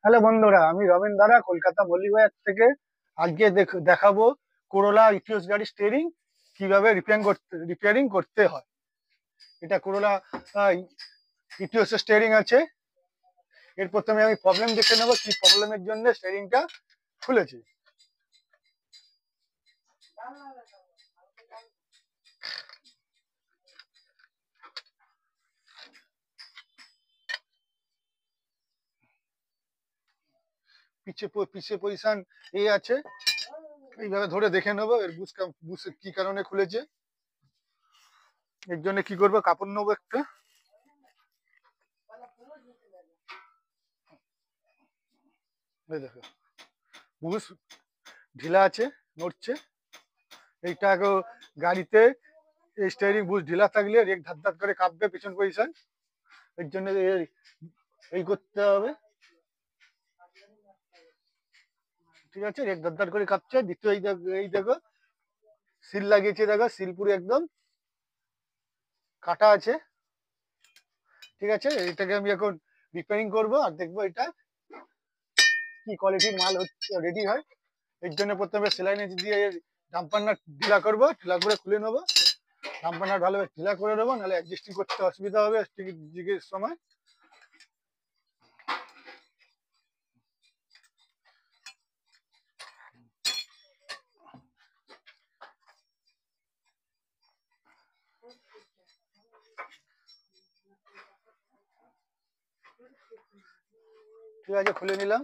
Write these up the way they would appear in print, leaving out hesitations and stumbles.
Hello বন্ধুরা, আমি রমেন দাদা কলকাতা মল্লিকবাজার থেকে। আজকে দেখাবো করোলা ইটিওস গাড়ি স্টিয়ারিং কিভাবে রিপেয়ারিং করতে হয়। এটা করোলা ইটিওস স্টিয়ারিং আছে। এর প্রথমে আমি প্রবলেম দেখে নেবো, কি প্রবলেমের জন্য স্টিয়ারিংটা খুলেছে। পিছে পজিশন আছে, এইভাবে ধরে দেখে নেবো এর বুশ কি কারণে খুলেছে। এর জন্য কি করবো, কাপড় নেবো একটা। দেখো বুশ ঢিলা আছে, নড়ছে। এইটা গাড়িতে স্টিয়ারিং বুশ ঢিলা থাকলে রেক ধার ধার করে কাঁপবে পিছন পজিশন। এর জন্য এই করতে হবে। ঠিক আছে, রেক ধার ধার করে কাঁপছে। দ্বিতীয় এই দেখো সিল লাগিয়েছে, দেখো সিল পুরো একদম কাটা আছে। ঠিক আছে, এটাকে আমি এখন রিপেয়ারিং করব আর দেখবো এটা কি কোয়ালিটির মাল হচ্ছে, রেডি হয়। এর জন্য প্রথমে সেলাই নেট দিয়ে ডাম্পার নাট ঢিলা করবো, ঢিলা করে খুলে নেবো। ডাম্পার নাট ভালোভাবে ঢিলা করে নেবো, নাহলে অ্যাডজাস্টিং করতে অসুবিধা হবে জিগের সময়। ঠিক আছে, খুলে নিলাম।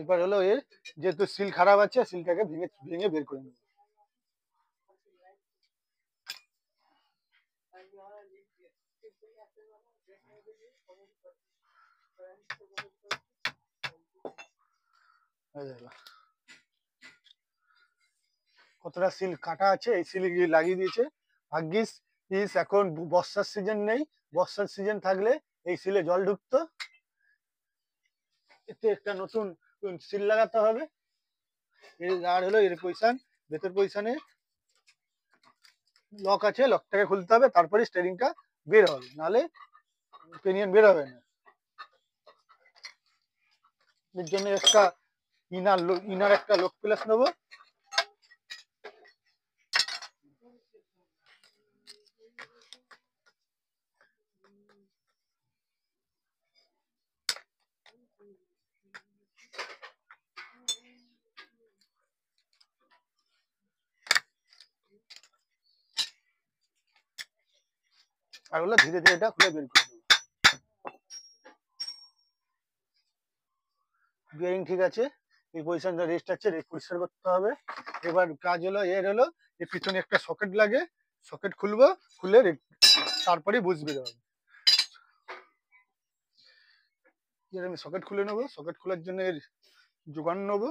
এবার হলো যেহেতু সিল খারাপ আছে, সিলটাকে ভেঙে ভেঙে বের করে নেব। কতটা সিল কাটা আছে, এই সিল লাগিয়ে দিয়েছে। ভাগ্যিস এখন বর্ষার সিজন নেই, বর্ষার সিজন থাকলে এই সিলে জল ঢুকতো। এতে একটা নতুন সিল লাগাতে হবে। আর হলো এর পজিশন, ভেতর পজিশনে লক আছে, লকটাকে খুলতে হবে, তারপরে স্টিয়ারিংটা বের হবে, নাহলে পেনিয়ন বের হবে না। এর জন্য একটা ইনার একটা লক প্লাস নেবো। আর হলো ধীরে ধীরে এটা খুলে বের করে দেবো। বিয়ারিং ঠিক আছে, এই পজিশনটা রেস্ট আছে, রেস্ট পরিষ্কার করতে হবে। এবার কাজ হলো এর পিছনে একটা সকেট লাগে, সকেট খুলবো, খুলে তারপরে বুঝবে হবে। এর আমি সকেট খুলে নেবো। সকেট খোলার জন্য এর যোগান নেবো।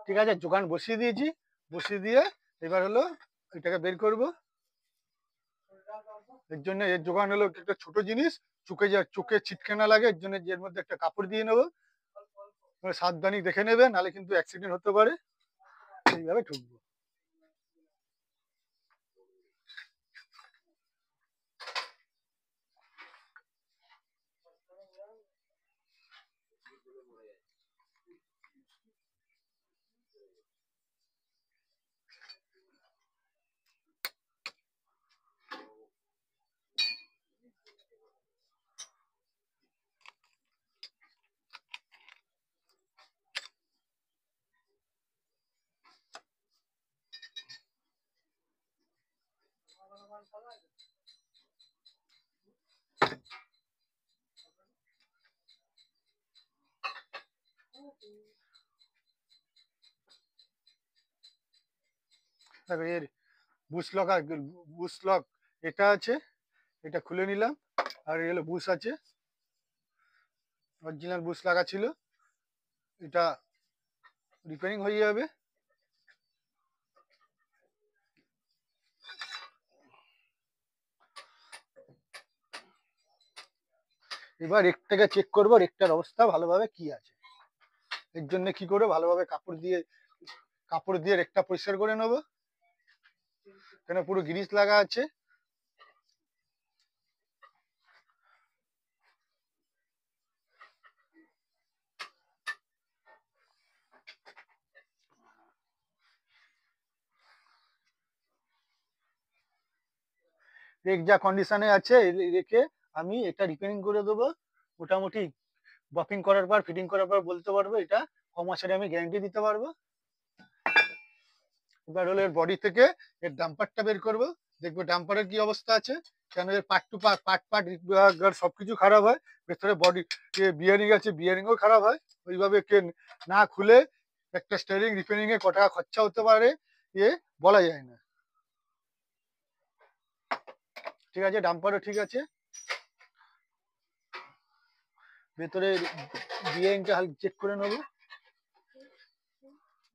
ঠিক আছে, যোগান বসিয়ে দিয়েছি। বসিয়ে দিয়ে এবার হলো এটাকে বের করব। এর জন্য এর যোগান হলো একটা ছোট জিনিস, চোখে ছিটকে না লাগে, এর জন্য এর মধ্যে একটা কাপড় দিয়ে নেবো। সাবধানে দেখে নেবে, নাহলে কিন্তু অ্যাক্সিডেন্ট হতে পারে। এইভাবে ঢুকবো। দেখো এর বুশ লক, বুশ লক এটা আছে, এটা খুলে নিলাম। আর এগুলো বুশ আছে, অরিজিনাল বুশ লাগা ছিল, এটা রিপেয়ারিং হয়ে যাবে। এবার রেকটাকে চেক করবো, রেকটার অবস্থা ভালোভাবে কি আছে। এর জন্য কি করবো, ভালোভাবে কাপড় দিয়ে রেকটা পরিষ্কার করে নেবো, কেন পুরো গ্রিস লাগা আছে। রেক যা কন্ডিশনে আছে রেখে আমি এটা রিপেয়ারিং করে দেবো। মোটামুটি বপিং করার পর, ফিটিং করার পর বলতে পারবো এটা ক মাসের আমি গ্যারান্টি দিতে পারবো। এবার হলো এর বডি থেকে এর ডাম্পারটা বের করব, দেখবো ডাম্পারের কি অবস্থা আছে। কেন এর পার্ট টু পার্ট সবকিছু খারাপ হয়, ভেতরে বডি বিয়ারিং আছে, বিয়ারিংও খারাপ হয়। ওইভাবে না খুলে একটা স্টিয়ারিং রিপেয়ারিং এ ক টাকা খরচা হতে পারে বলা যায় না। ঠিক আছে, ডাম্পারও ঠিক আছে, ভেতরে বিয়ারিংটা চেক করে নেবো।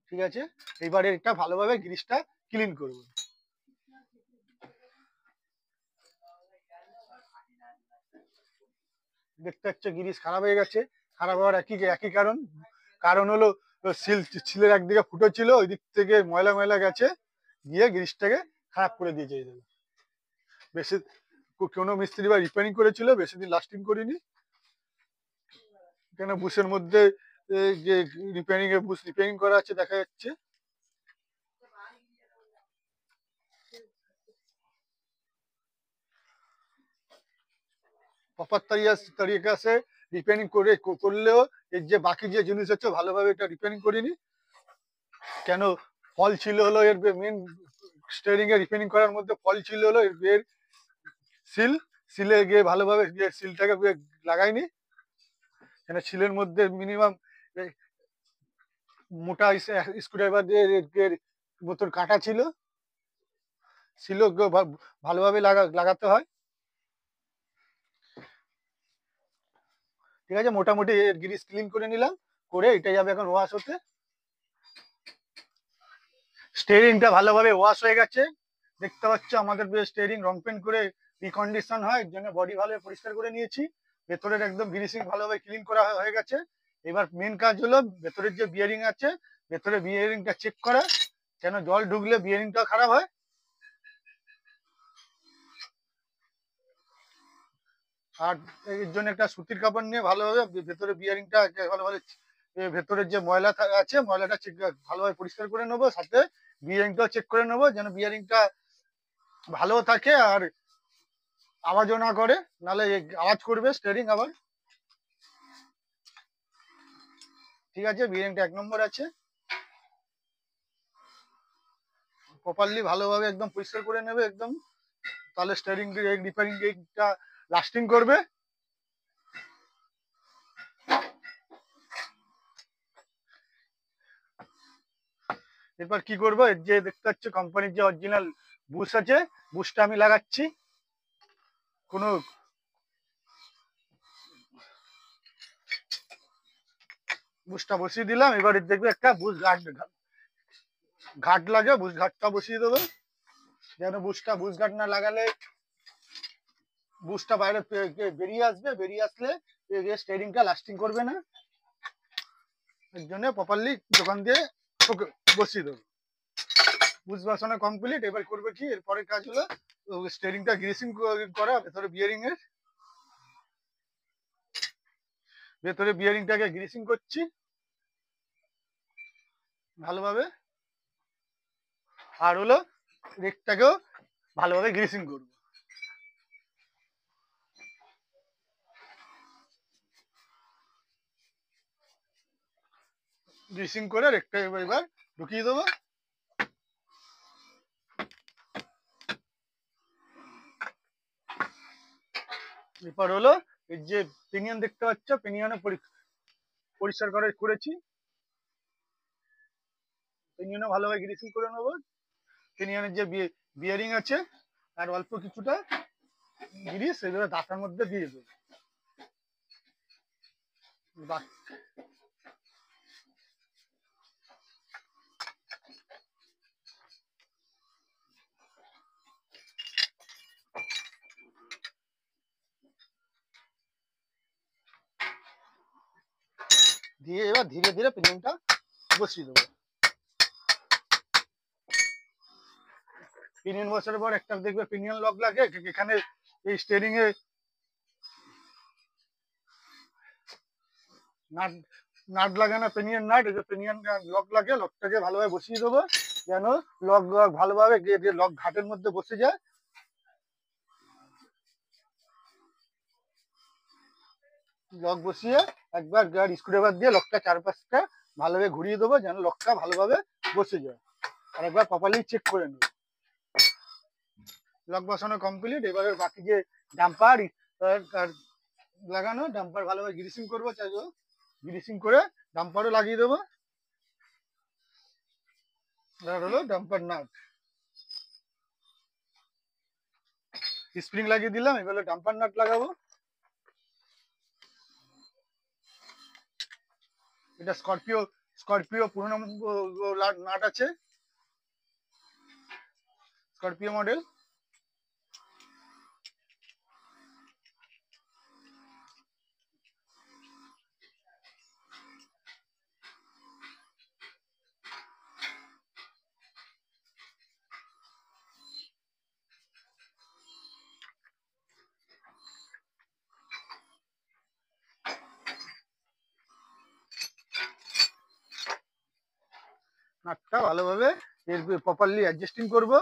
ঠিক আছে, এবারে এটা ভালোভাবে গ্রিসটা ক্লিন করবো। দেখতে পাচ্ছ গ্রিস খারাপ হয়ে গেছে। খারাপ হওয়ার একই কারণ, কারণ হলো সিলের একদিকে ফুটো ছিল, ওই দিক থেকে ময়লা ময়লা গেছে, গিয়ে গ্রিসটাকে খারাপ করে দিয়েছে। বেশি কোনো মিস্ত্রি বা রিপেয়ারিং করেছিল, বেশি দিন লাস্টিং করিনি। কেন বুশের মধ্যে যে বুশ রিপেয়ারিং করা আছে দেখা যাচ্ছে। প্রপার তরিকা সে রিপেয়ারিং করলেও এর যে বাকি যে জিনিস হচ্ছে ভালোভাবে এটা রিপেয়ারিং করিনি। কেন ফল ছিল হলো এর মেন স্টিয়ারিং এ রিপেয়ারিং করার মধ্যে ফল ছিল হলো এর সিলে গিয়ে ভালোভাবে সিলটাকে লাগাইনি। কেন সিলের মধ্যে মিনিমাম মোটা স্ক্রুড্রাইভার দিয়ে মতন কাটা ছিল, সিল ভালোভাবে লাগাতে হয়। ঠিক আছে, মোটামুটি গ্রিস ক্লিন করে নিলাম, করে এটা যাবে এখন ওয়াশ হতে। স্টিয়ারিংটা ভালোভাবে ওয়াশ হয়ে গেছে, দেখতে পাচ্ছ আমাদের স্টিয়ারিং রং পেন্ট করে রিকন্ডিশন হয়, এর জন্য বডি ভালোভাবে পরিষ্কার করে নিয়েছি। ভেতরের একদম গ্রিসিং ভালোভাবে ক্লিন করা হয়ে গেছে। এবার মেন কাজ হলো ভেতরের যে বিয়ারিং আছে, ভেতরে বিয়ারিংটা চেক করা, কেন জল ঢুকলে বিয়ারিংটা খারাপ হয়। আর এর জন্য একটা সুতির কাপড় নিয়ে ভালোভাবে ভেতরে বিয়ারিংটা ভালোভাবে ভেতরের যে ময়লা আছে ময়লাটা ভালোভাবে পরিষ্কার করে নেবো, সাথে বিয়ারিংটাও চেক করে নেবো যেন বিয়ারিংটা ভালো থাকে আর আওয়াজও না করে, নাহলে আওয়াজ করবে স্টিয়ারিং আবার। ঠিক আছে, বিয়ারিংটা 1 নম্বর আছে, প্রপারলি ভালোভাবে একদম পরিষ্কার করে নেবে একদম, তাহলে স্টিয়ারিং রিপেয়ারিংটা লাস্টিং করবে। এরপর কি করবো, এর যে দেখতে পাচ্ছ কোম্পানির যে অরিজিনাল বুশ আছে, বুশটা আমি লাগাচ্ছি। কোনো বুশটা বসিয়ে দিলাম, এবারে দেখবে একটা বুশ ঘাট লাগে, বুশ ঘাটটা বসিয়ে দেবো। যেন বুশ ঘাট না লাগালে বুশটা বাইরে বেরিয়ে আসবে, বেরিয়ে আসলে স্টিয়ারিংটা লাস্টিং করবে না। এর জন্য প্রপারলি দোকান দিয়ে বসিয়ে দেবো। বুশ বসানো কমপ্লিট, এবার করবে কি, এরপরের কাজ হলো স্টিয়ারিংটা গ্রিসিং করা, ভেতরে বিয়ারিংটাকে গ্রিসিং করছি ভালোভাবে। আর হলো রেকটাকেও ভালোভাবে গ্রিসিং করবো। গ্রিসিং করে রেকটা এবার ঢুকিয়ে দেবো। এরপর হলো এই যে পিনিয়ন দেখতে পাচ্ছ, পিনিয়নে পরিষ্কার করেছি, পিনিয়নে ভালোভাবে গ্রিসিং করে নেবো। পিনিয়নের যে বিয়ারিং আছে আর অল্প কিছুটা গ্রিস এগুলো দাঁতার মধ্যে দিয়ে দেবো। দিয়ে এবার ধীরে ধীরে পিনিয়নটা বসিয়ে দেবো। পিনিয়ন বসার পর একটা দেখবে পিনিয়ন লক লাগে এখানে, এই স্টিয়ারিং এ নাট নাট লাগে না, পিনিয়ন নাট, এই যে পিনিয়ন লক লাগে, লকটাকে ভালোভাবে বসিয়ে দেবো যেন লক ভালোভাবে লক ঘাটের মধ্যে বসে যায়। লক বসিয়ে একবার স্ক্রুড্রাইভার দিয়ে লকটা চারপাশটা ভালোভাবে ঘুরিয়ে দেবো যেন লকটা ভালোভাবে বসে যায়। আর একবার প্রপারলি চেক করে নেব। লক বসানো কমপ্লিট। এবারে বাকি যে ডাম্পার লাগানো, ডাম্পার ভালোভাবে গ্রিসিং করবো, চাইবো গ্রিসিং করে ডাম্পারও লাগিয়ে দেবো। হলো ডাম্পার নাট, স্প্রিং লাগিয়ে দিলাম, এবারে ডাম্পার নাট লাগাবো। এটা স্করপিও পুরোনো নাট আছে, স্করপিও মডেল। নাটটা ভালোভাবে প্রপারলি অ্যাডজাস্টিং করবো।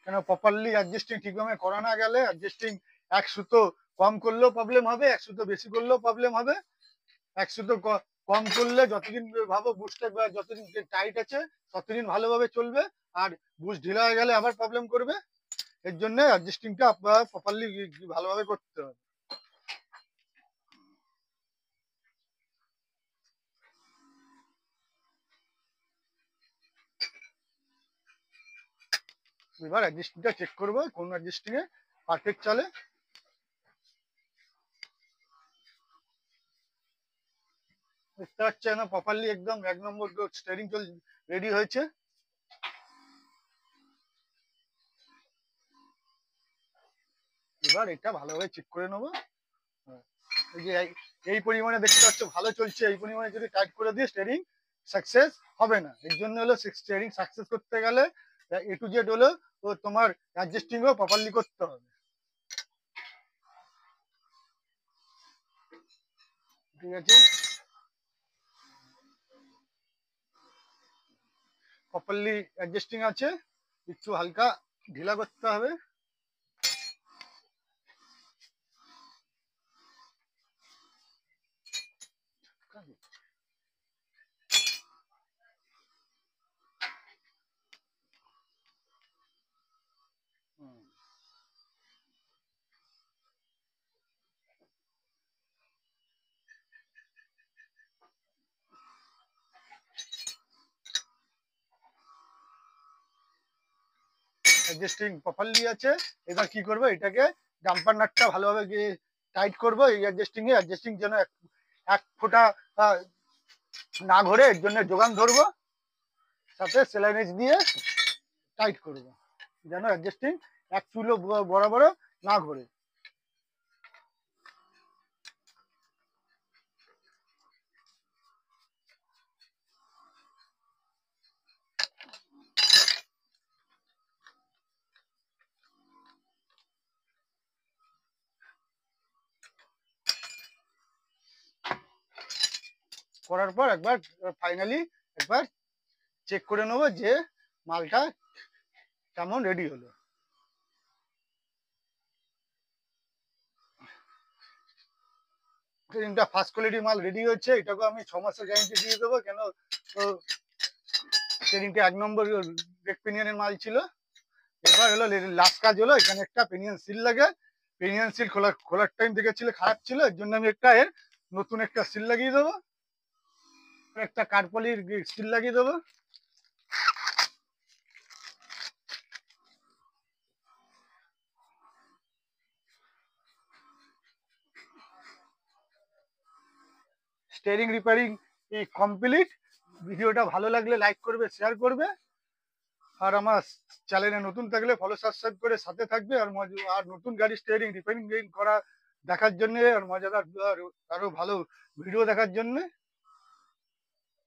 কেন প্রপারলি অ্যাডজাস্টিং ঠিকভাবে করা না গেলে অ্যাডজাস্টিং এক সুতো কম করলেও প্রবলেম হবে, এক সুতো বেশি করলেও প্রবলেম হবে। এক সুতো কম করলে যতদিন ভাবো বুস্টটা যতদিন টাইট আছে ততদিন ভালোভাবে চলবে, আর বুস্ট ঢিলা হয়ে গেলে আবার প্রবলেম করবে। এর জন্য অ্যাডজাস্টিংটা আপনার প্রপারলি ভালোভাবে করতে হবে। এবার অ্যাডজাস্টিংটা চেক করবো কোন অ্যাডজাস্টিং এ পারফেক্ট চলে। দেখতে পাচ্ছেন না প্রপারলি একদম 1 নম্বর স্টিয়ারিং রেডি হয়েছে। এবার এটা ভালোভাবে চেক করে নেবো। এই যে এই পরিমাণে দেখতে পাচ্ছ ভালো চলছে, এই পরিমাণে যদি টাইট করে দিয়ে স্টিয়ারিং সাকসেস হবে না। এর জন্য হলো স্টিয়ারিং সাকসেস করতে গেলে এ টু জেড হলো তো তোমার অ্যাডজাস্টিংও প্রপারলি করতে হবে। ঠিক আছে, প্রপারলি অ্যাডজাস্টিং আছে, একটু হালকা ঢিলা করতে হবে। অ্যাডজাস্টিং প্রপারলি আছে। এবার কি করবো, এটাকে ডাম্পার নাটটা ভালোভাবে টাইট করবো। এই অ্যাডজাস্টিং যেন এক ফোঁটা না ঘোরে, এর জন্য যোগান ধরবো, সাথে সেলাইনেজ দিয়ে টাইট করবো যেন অ্যাডজাস্টিং এক চুলো বরাবর না ঘোরে। করার পর একবার ফাইনালি একবার চেক করে নেবো যে মালটা কেমন রেডি হলো। স্টিয়ারিংটা ফার্স্ট কোয়ালিটি মাল রেডি হচ্ছে, এটাকে আমি 6 মাসের গ্যারেন্টি দিয়ে দেবো। কেন স্টিয়ারিংটা 1 নম্বর ব্রেক পিনিয়নের মাল ছিল। এবার হলো লাস্ট কাজ হলো, এখানে একটা পেনিয়ন সিল লাগে, পেনিয়ন সিল খোলার টাইম দেখেছিল খারাপ ছিল, এর জন্য আমি একটা এর নতুন একটা সিল লাগিয়ে দেবো, একটা কার্পলির সিল লাগিয়ে দেবো। Steering repairing complete. ভিডিওটা ভালো লাগলে লাইক করবে, শেয়ার করবে, আর আমার চ্যানেলে নতুন থাকলে ফলো সাবস্ক্রাইব করে সাথে থাকবে। আর নতুন গাড়ি স্টিয়ারিং রিপেয়ারিং করা দেখার জন্য আর মজাদার আরো ভালো ভিডিও দেখার জন্য